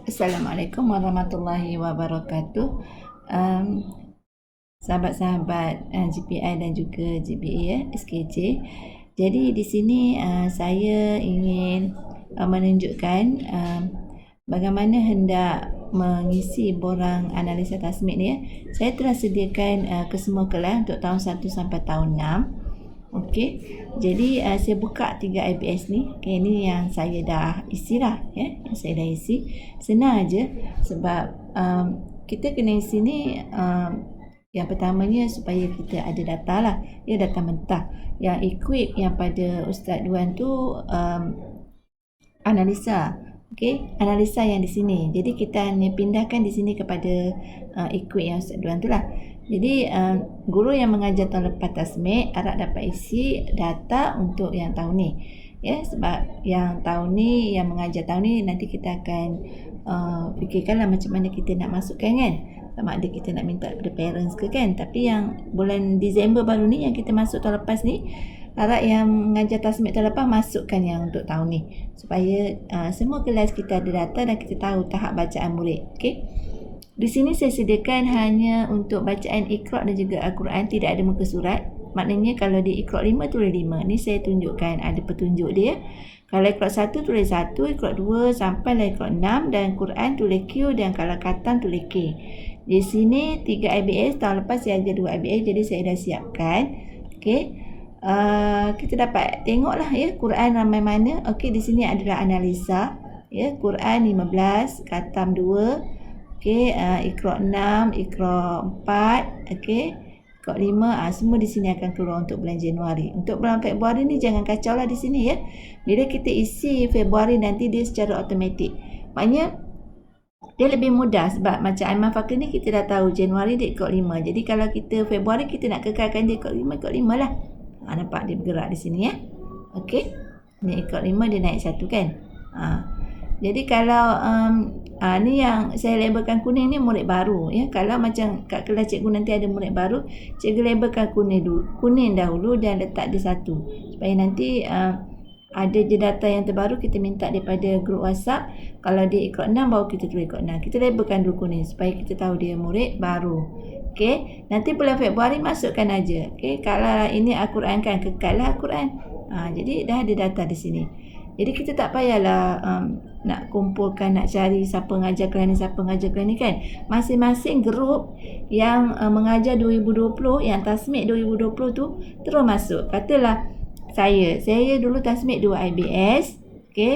Assalamualaikum warahmatullahi wabarakatuh. Sahabat-sahabat GPI dan juga GBA SKJ. Jadi di sini saya ingin menunjukkan bagaimana hendak mengisi borang analisa tasmid ni. Saya telah sediakan ke semua kelas untuk tahun 1 sampai tahun 6. Okey. Jadi saya buka 3 IBS ni. Okey, ini yang saya dah isi dah ya. Yang saya dah isi. Senang aja sebab kita kena isi ni yang pertamanya supaya kita ada data lah. Ya, data mentah. Yang equip yang pada Ustaz Duan tu analisa. Okey, analisa yang di sini. Jadi kita hanya pindahkan di sini kepada equip yang Ustaz Duan tu lah. Jadi guru yang mengajar tahun lepas tasmid harap dapat isi data untuk yang tahun ni. Ya, sebab yang tahun ni, yang mengajar tahun ni nanti kita akan fikirkanlah macam mana kita nak masukkan kan. Sama ada kita nak minta kepada parents ke kan. Tapi yang bulan Disember baru ni yang kita masuk tahun lepas ni, harap yang mengajar tasmid tahun lepas masukkan yang untuk tahun ni. Supaya semua kelas kita ada data dan kita tahu tahap bacaan murid. Okey. Di sini saya sediakan hanya untuk bacaan Iqra' dan juga Al-Quran, tidak ada muka surat. Maknanya kalau di Iqra' 5 tulis 5. Ni saya tunjukkan ada petunjuk dia. Kalau Iqra' 1 tulis 1, Iqra' 2 sampai Iqra' 6 dan Quran tulis Q dan kalau Khatam tulis K. Di sini 3 IBS, tahun lepas saya ajar 2 IBS jadi saya dah siapkan. Okey. Kita dapat tengoklah ya Quran ramai mana. Okey, di sini adalah analisa ya, Quran 15, Khatam 2. Okey, Iqra' 6, Iqra' 4, okey. Iqra' 5, semua di sini akan keluar untuk bulan Januari. Untuk bulan Februari ni jangan kacau lah di sini ya. Bila kita isi Februari nanti dia secara automatik. Maknanya dia lebih mudah sebab macam Aiman Fakir ni kita dah tahu Januari dia Iqra' 5. Jadi kalau kita Februari kita nak kekalkan dia Iqra' 5, Iqra' 5 lah. Nampak dia bergerak di sini ya. Okey. Ni Iqra' 5 dia naik 1 kan. Jadi kalau ni yang saya labelkan kuning ni murid baru ya. Kalau macam kat kelas cikgu nanti ada murid baru, cikgu labelkan kuning dahulu dan letak dia 1 supaya nanti ada je data yang terbaru kita minta daripada grup WhatsApp. Kalau dia Iqra' 6 baru kita tulis Iqra' 6. Kita labelkan dulu kuning supaya kita tahu dia murid baru. Okey, nanti bulan Februari masukkan aja. Okey, kalau ini Al-Quran kan kekallah Al-Quran. Jadi dah ada data di sini. Jadi kita tak payahlah nak kumpulkan, nak cari siapa mengajar kelas ni, siapa mengajar kelas ni kan. Masing-masing grup yang mengajar 2020, yang tasmid 2020 tu terus masuk. Katalah saya dulu tasmid 2 IBS. Okey.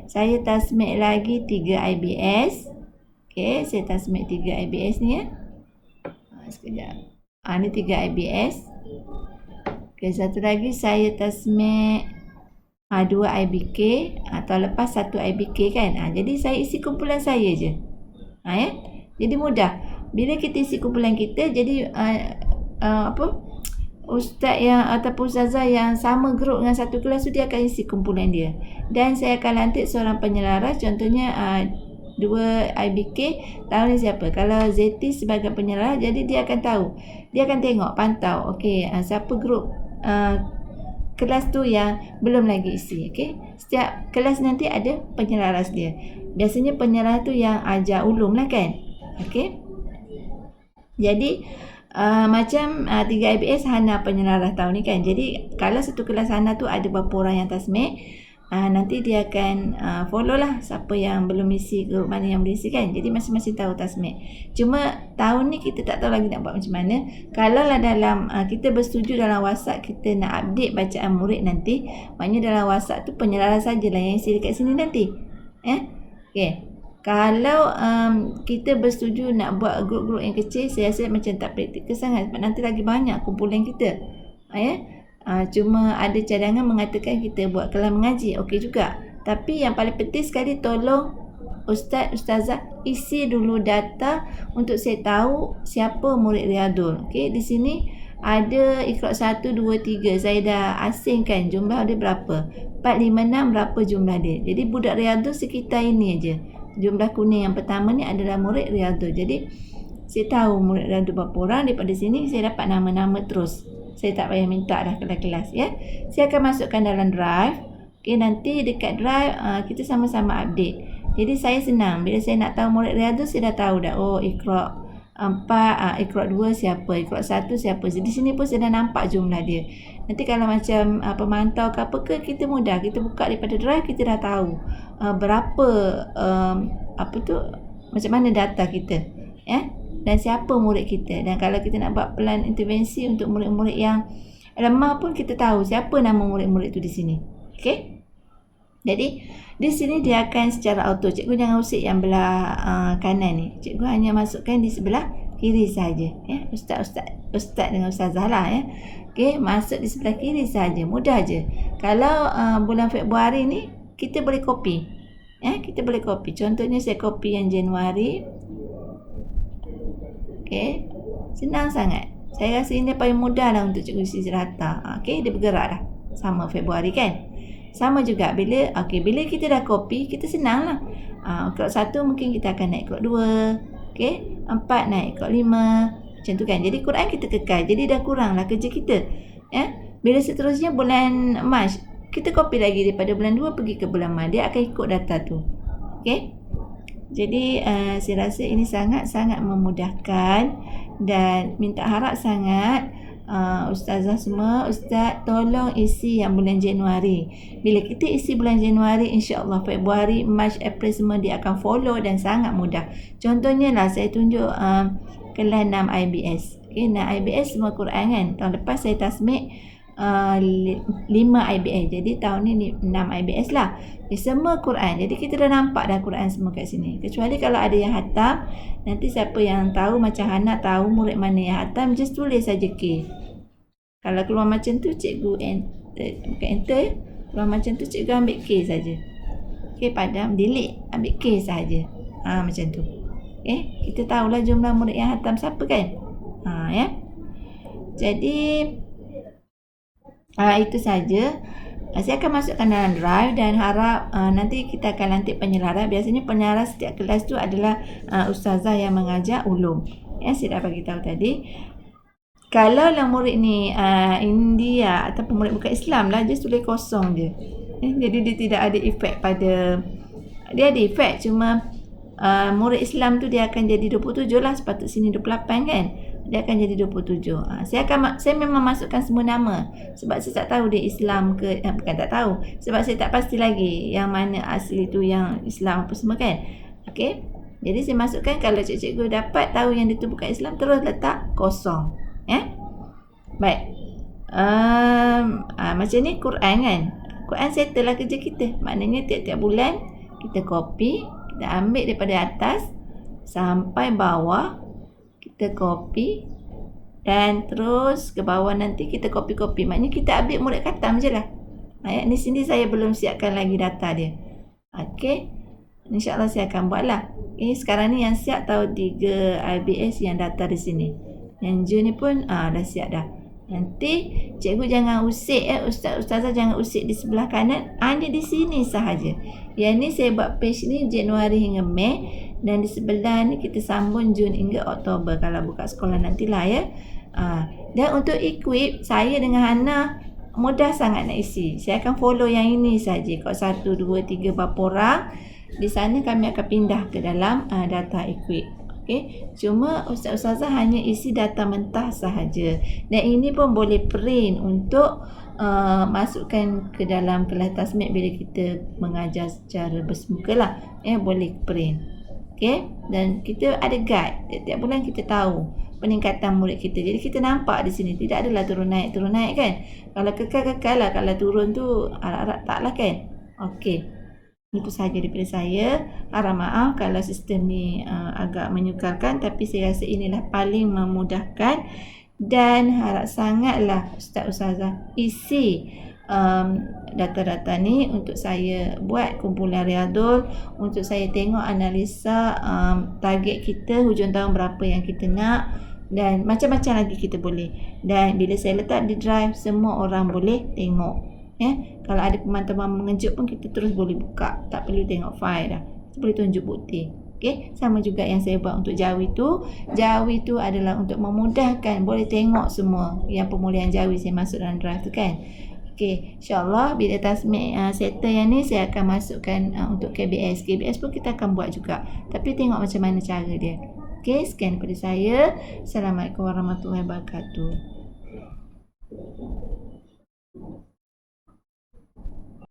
Saya tasmid lagi 3 IBS. Okey, saya tasmid 3 IBS ni ya. Sekejap. Ni 3 IBS. Okey, satu lagi saya tasmid 2 IBK atau lepas 1 IBK kan. Jadi saya isi kumpulan saya je. Ya. Jadi mudah. Bila kita isi kumpulan kita, jadi ustaz yang ataupun ustazah yang sama grup dengan satu kelas tu dia akan isi kumpulan dia. Dan saya akan lantik seorang penyelaras, contohnya 2 IBK tahun ni siapa. Kalau Zeti sebagai penyelaras, jadi dia akan tahu. Dia akan tengok, pantau. Okey, siapa grup kelas tu yang belum lagi isi. Okey. Setiap kelas nanti ada penyelaras dia. Biasanya penyelaras tu yang ajar ulum lah kan. Okey. Jadi macam 3 IBS Hana penyelaras tahun ni kan. Jadi kalau satu kelas Hana tu ada berapa orang yang tasmid, nanti dia akan follow lah siapa yang belum isi, grup mana yang belum isi kan. Jadi masing-masing tahu tasmid. Cuma tahun ni kita tak tahu lagi nak buat macam mana. Kalau lah dalam kita bersetuju dalam WhatsApp kita nak update bacaan murid nanti, maknanya dalam WhatsApp tu penyelaras sajalah yang isi dekat sini nanti. Okey. Kalau kita bersetuju nak buat grup-grup yang kecil, saya rasa macam tak praktikal sangat sebab nanti lagi banyak kumpulan kita. Cuma ada cadangan mengatakan kita buat kelas mengaji. Okey juga. Tapi yang paling penting sekali tolong ustaz, ustazah isi dulu data untuk saya tahu siapa murid Riyadul. Okey, di sini ada Iqra' 1, 2, 3. Saya dah asingkan jumlah dia berapa. 4, 5, 6 berapa jumlah dia. Jadi budak Riyadul sekitar ini aja. Jumlah kuning yang pertama ni adalah murid Riyadul. Jadi saya tahu murid Riyadul berapa orang. Daripada sini saya dapat nama-nama terus. Saya tak payah minta dah kelas-kelas ya. Saya akan masukkan dalam drive. Okey, nanti dekat drive kita sama-sama update. Jadi saya senang. Bila saya nak tahu murid Riyadhus, saya dah tahu dah. Oh, Iqra 4, Iqra 2 siapa, Iqra 1 siapa. Di sini pun saya dah nampak jumlah dia. Nanti kalau macam pemantau ke apa ke, kita mudah. Kita buka daripada drive, kita dah tahu berapa macam mana data kita. Dan siapa murid kita. Dan kalau kita nak buat plan intervensi untuk murid-murid yang lemah pun, kita tahu siapa nama murid-murid tu di sini. Okey? Jadi di sini dia akan secara auto. Cikgu jangan usik yang belah kanan ni. Cikgu hanya masukkan di sebelah kiri saja. Ustaz dengan ustazah lah ya. Okey, masuk di sebelah kiri saja. Mudah je. Kalau bulan Februari ni kita boleh copy. Kita boleh copy. Contohnya saya copy yang Januari. Okey. Senang sangat. Saya rasa ini paling mudah lah untuk cikgu isi rata. Okey, dia bergerak dah. Sama Februari kan? Sama juga bila kita dah copy, kita senang lah. Iqra 1 mungkin kita akan naik Iqra 2. Okey, 4 naik Iqra 5. Macam tu kan. Jadi Quran kita kekal. Jadi dah kurang lah kerja kita. Bila seterusnya bulan Mac, kita copy lagi daripada bulan 2 pergi ke bulan Mac. Dia akan ikut data tu. Okey. Jadi saya rasa ini sangat-sangat memudahkan dan minta harap sangat ustazah semua, ustaz tolong isi yang bulan Januari. Bila kita isi bulan Januari, insya-Allah Februari, Mac, April semua dia akan follow dan sangat mudah. Contohnya lah saya tunjuk kelas 6 IBS. Okey, 6 IBS semua Quran kan. Tahun lepas saya tasmik 5 IBS. Jadi tahun ni 6 IBS lah. Semua Quran. Jadi kita dah nampak dah Quran semua kat sini. Kecuali kalau ada yang hatam, nanti siapa yang tahu macam Hana tahu murid mana yang hatam, just tulis saja K. Kalau keluar macam tu, cikgu bukan enter, keluar macam tu cikgu ambil K saja. K padam, delete, ambil K saja. Macam tu. Kita tahulah jumlah murid yang hatam siapa kan? Ya. Jadi itu saja. Saya akan masukkan dalam drive dan harap nanti kita akan lantik penyelaras. Biasanya penyelaras setiap kelas tu adalah ustazah yang mengajar ulum. Saya dah bagi tahu tadi. Kalau lah murid ni India ataupun murid bukan Islam lah, just tulis kosong je. Jadi dia tidak ada efek pada, dia ada efek cuma murid Islam tu dia akan jadi 27 lah, sepatut sini 28 kan. Dia akan jadi 27. Saya memang masukkan semua nama sebab saya tak tahu dia Islam ke, bukan tak tahu, sebab saya tak pasti lagi yang mana asli tu yang Islam apa semua kan. Okey. Jadi saya masukkan, kalau cikgu dapat tahu yang dia tu bukan Islam, terus letak kosong. Baik. Macam ni Quran kan. Quran settle lah kerja kita. Maknanya tiap-tiap bulan kita copy, kita ambil daripada atas sampai bawah, kita copy dan terus ke bawah nanti kita copy. Maknanya kita ambil murid khatam je lah. Ni sini saya belum siapkan lagi data dia. Okey. InsyaAllah saya akan buat lah. Sekarang ni yang siap tahu 3 IBS yang data di sini. Yang Jun ni pun dah siap dah. Nanti cikgu jangan usik ustazah jangan usik di sebelah kanan, hanya di sini sahaja. Yang ni saya buat page ni Januari hingga Mei, dan di sebelah ni kita sambung Jun hingga Oktober kalau buka sekolah nantilah ya. Dan untuk equip, saya dengan Hana mudah sangat nak isi. Saya akan follow yang ini saja. Kod 1, 2, 3 berapa orang. Di sana kami akan pindah ke dalam data equip. Okay. Cuma ustaz-ustazah hanya isi data mentah sahaja. Dan ini pun boleh print untuk masukkan ke dalam kelas tasmik bila kita mengajar secara bersemuka lah. Boleh print. Okay. Dan kita ada guide. Tiap bulan kita tahu peningkatan murid kita. Jadi kita nampak di sini. Tidak adalah turun naik kan. Kalau kekal lah. Kalau turun tu harap-harap tak lah kan. Okay. Itu sahaja daripada saya. Harap maaf kalau sistem ni agak menyukarkan, tapi saya rasa inilah paling memudahkan dan harap sangatlah ustaz-ustazah isi data-data ni untuk saya buat kumpulan Riyadhul, untuk saya tengok analisa target kita hujung tahun berapa yang kita nak, dan macam-macam lagi kita boleh. Dan bila saya letak di drive, semua orang boleh tengok. Kalau ada pemantauan mengejut pun kita terus boleh buka, tak perlu tengok file dah, kita boleh tunjuk bukti. Okay. Sama juga yang saya buat untuk Jawi tu adalah untuk memudahkan, boleh tengok semua yang pemulihan Jawi saya masuk dalam drive tu kan. Okey, insyaAllah bila tasmik settle yang ni saya akan masukkan untuk KBS. KBS pun kita akan buat juga. Tapi tengok macam mana cara dia. Okey, sekian daripada saya. Assalamualaikum warahmatullahi wabarakatuh.